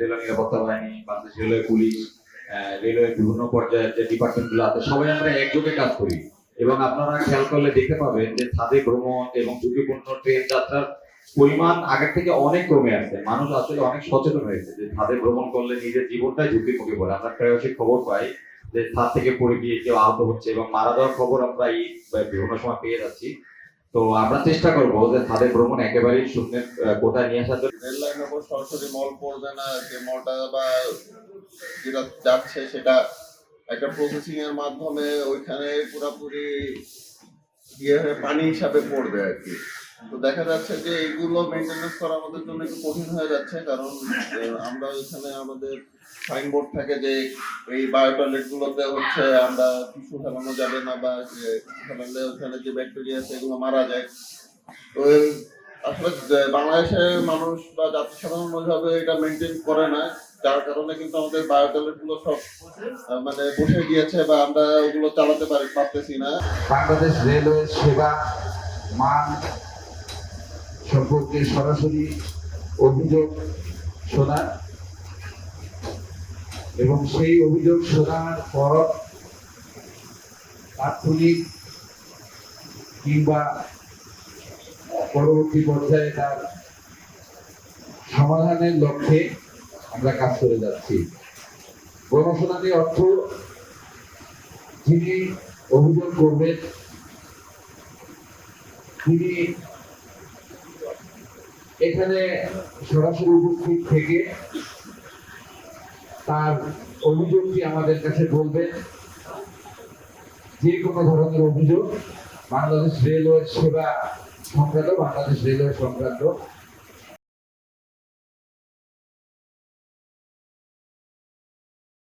Railway নিরাপত্তা বাহিনী, Bangladesh railway police, railway বিভিন্ন পর্যায়ের যে ডিপার্টমেন্টগুলো আছে সবাই আমরা একযোগে কাজ করি। এবং আপনারা খেয়াল করলে দেখতে পাবেন যে ছাদে ভ্রমণ এবং ঝুঁকিপূর্ণ ট্রেন যাত্রার পরিমাণ আগের থেকে অনেক কমে আসছে। মানুষ আসলে অনেক সচেতন হয়েছে যে ছাদে ভ্রমণ করলে নিজের জীবনটাই ঝুঁকির মুখে পড়ে। আমরা প্রায়শই খবর পাই যে ছাদ থেকে পড়ে গিয়ে কেউ আহত হচ্ছে এবং মারা যাওয়ার খবর আমরা এই বিভিন্ন সময় পেয়ে যাচ্ছি। তো আমরা চেষ্টা করব যে ছাদে ভ্রমণ একেবারেই শূন্যের কোটায় নিয়ে আসার জন্য। রেল লাইনের উপর সরাসরি মল পড়বে না, যে মলটা বা যেটা যাচ্ছে সেটা একটা প্রসেসিং এর মাধ্যমে ওইখানে পুরোপুরি ইয়ে হয়ে পানি হিসাবে পড়বে আর কি। তো দেখা যাচ্ছে যে এইগুলো মেনটেনেন্স করা আমাদের জন্য একটু কঠিন হয়ে যাচ্ছে, কারণ আমরা ওইখানে আমাদের সাইনবোর্ড থাকে যে এই বায়ো টয়লেট গুলোতে হচ্ছে আমরা টিস্যু ফেলানো যাবে না, বা টিস্যু ফেলালে ওখানে যে ব্যাকটেরিয়া আছে এগুলো মারা যায়। তো আসলে বাংলাদেশের মানুষ বা জাতি সাধারণ ওইভাবে এটা মেনটেন করে না, যার কারণে কিন্তু আমাদের বায়ো টয়লেট গুলো সব মানে বসে গিয়েছে বা আমরা ওগুলো চালাতে পারতেছি না। বাংলাদেশ রেলওয়ে সেবা মান সম্পর্কে সরাসরি অভিযোগ শোনা এবং সেই অভিযোগ শোনার পর তাৎক্ষণিক কিংবা পরবর্তী পর্যায়ে তার সমাধানের লক্ষ্যে আমরা কাজ করে যাচ্ছি। গণশুনানি অর্থ যিনি অভিযোগ করবেন তিনি এখানে সরাসরি উপস্থিত থেকে তার অভিযোগটি আমাদের কাছে বলবেন। যে কোনো ধরনের অভিযোগ বাংলাদেশ রেলওয়ে সেবা সংক্রান্ত, বাংলাদেশ রেলওয়ে সংক্রান্ত